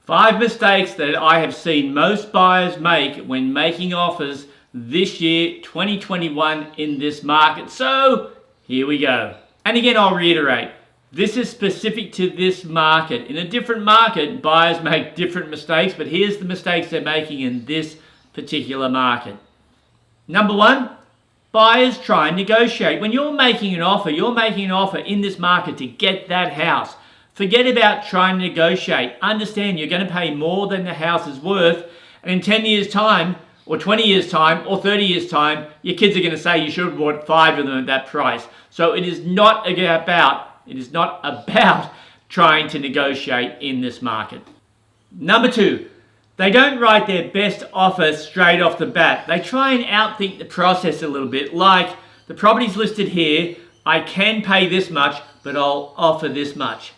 5 mistakes that I have seen most buyers make when making offers this year, 2021, in this market. So here we go. And again, I'll reiterate, this is specific to this market. In a different market, buyers make different mistakes, but here's the mistakes they're making in this particular market. Number 1, buyers try and negotiate. When you're making an offer in this market to get that house. Forget about trying to negotiate. Understand you're going to pay more than the house is worth, and in 10 years' time, or 20 years' time, or 30 years' time, your kids are going to say you should have bought 5 of them at that price. So it is not about trying to negotiate in this market. Number 2, they don't write their best offer straight off the bat. They try and outthink the process a little bit, like the property's listed here, I can pay this much, but I'll offer this much.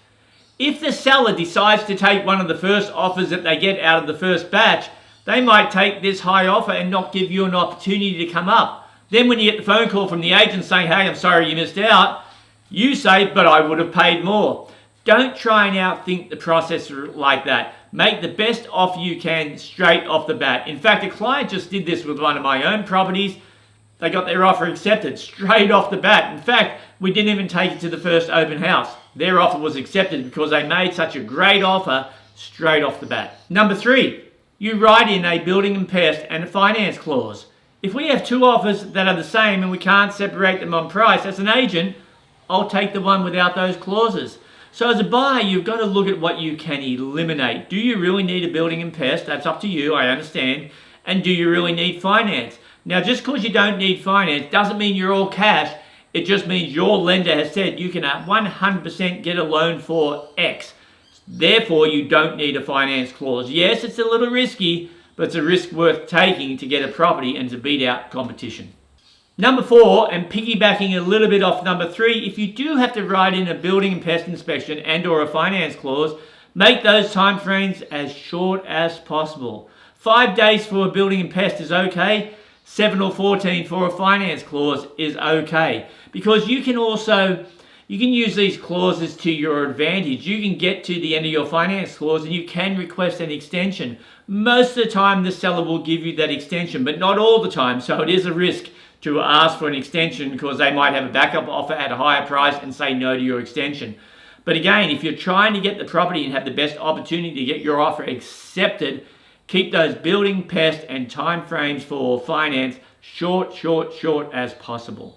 If the seller decides to take one of the first offers that they get out of the first batch, they might take this high offer and not give you an opportunity to come up. Then when you get the phone call from the agent saying, hey, I'm sorry you missed out, you say, but I would have paid more. Don't try and outthink the process like that. Make the best offer you can straight off the bat. In fact, a client just did this with one of my own properties. They got their offer accepted straight off the bat. In fact, we didn't even take it to the first open house. Their offer was accepted because they made such a great offer straight off the bat. Number 3, you write in a building and pest and a finance clause. If we have 2 offers that are the same and we can't separate them on price, as an agent, I'll take the one without those clauses. So as a buyer, you've got to look at what you can eliminate. Do you really need a building and pest? That's up to you, I understand. And do you really need finance? Now, just because you don't need finance doesn't mean you're all cash. It just means your lender has said you can 100% get a loan for X. Therefore, you don't need a finance clause. Yes, it's a little risky, but it's a risk worth taking to get a property and to beat out competition. Number 4, and piggybacking a little bit off number 3, if you do have to write in a building and pest inspection and or a finance clause, make those time frames as short as possible. 5 days for a building and pest is okay. 7 or 14 for a finance clause is okay. Because you can use these clauses to your advantage. You can get to the end of your finance clause and you can request an extension. Most of the time the seller will give you that extension, but not all the time. So it is a risk to ask for an extension because they might have a backup offer at a higher price and say no to your extension. But again, if you're trying to get the property and have the best opportunity to get your offer accepted, keep those building, pest, and time frames for finance short as possible.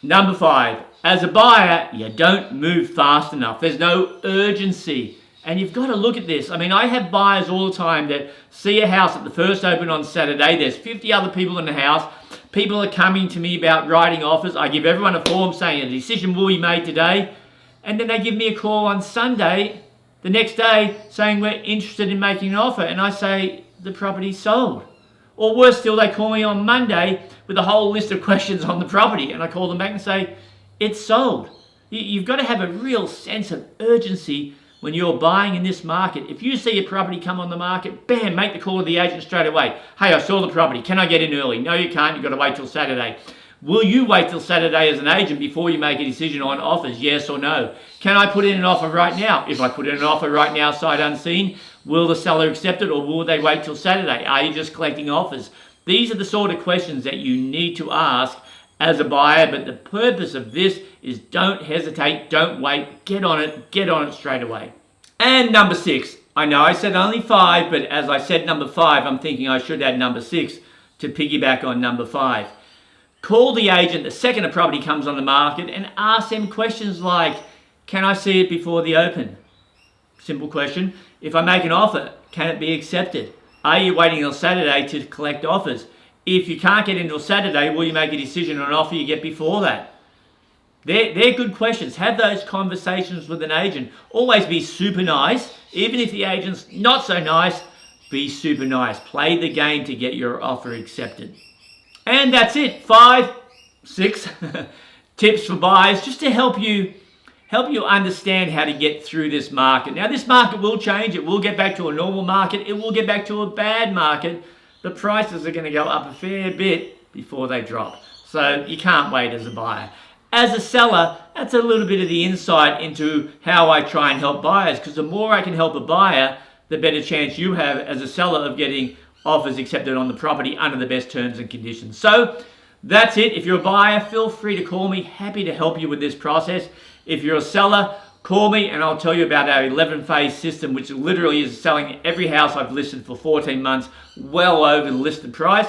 Number 5, as a buyer, you don't move fast enough. There's no urgency. And you've got to look at this. I mean, I have buyers all the time that see a house at the first open on Saturday. There's 50 other people in the house. People are coming to me about writing offers. I give everyone a form saying a decision will be made today. And then they give me a call on Sunday, the next day, saying we're interested in making an offer. And I say the property's sold. Or worse still, they call me on Monday with a whole list of questions on the property. And I call them back and say, it's sold. You've got to have a real sense of urgency when you're buying in this market. If you see a property come on the market, bam, make the call to the agent straight away. Hey, I saw the property. Can I get in early? No, you can't. You've got to wait till Saturday. Will you wait till Saturday as an agent before you make a decision on offers, yes or no? Can I put in an offer right now? If I put in an offer right now, sight unseen, will the seller accept it or will they wait till Saturday? Are you just collecting offers? These are the sort of questions that you need to ask as a buyer, but the purpose of this is don't hesitate, don't wait, get on it straight away. And number 6, I know I said only 5, but as I said number 5, I'm thinking I should add number 6 to piggyback on number 5. Call the agent the second a property comes on the market and ask them questions like, can I see it before the open? Simple question. If I make an offer, can it be accepted? Are you waiting until Saturday to collect offers? If you can't get until Saturday, will you make a decision on an offer you get before that? They're good questions. Have those conversations with an agent. Always be super nice. Even if the agent's not so nice, be super nice. Play the game to get your offer accepted. And that's it. 5, 6 tips for buyers just to help you understand how to get through this market. Now, this market will change. It will get back to a normal market. It will get back to a bad market. The prices are going to go up a fair bit before they drop. So you can't wait as a buyer. As a seller, that's a little bit of the insight into how I try and help buyers, because the more I can help a buyer, the better chance you have as a seller of getting offers accepted on the property under the best terms and conditions. So that's it. If you're a buyer, feel free to call me. Happy to help you with this process. If you're a seller, call me and I'll tell you about our 11-phase system, which literally is selling every house I've listed for 14 months well over the listed price.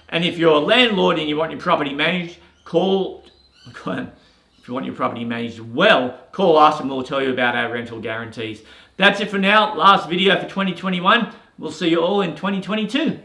And if you're a landlord and you want your property managed, if you want your property managed well, call us and we'll tell you about our rental guarantees. That's it for now. Last video for 2021. We'll see you all in 2022.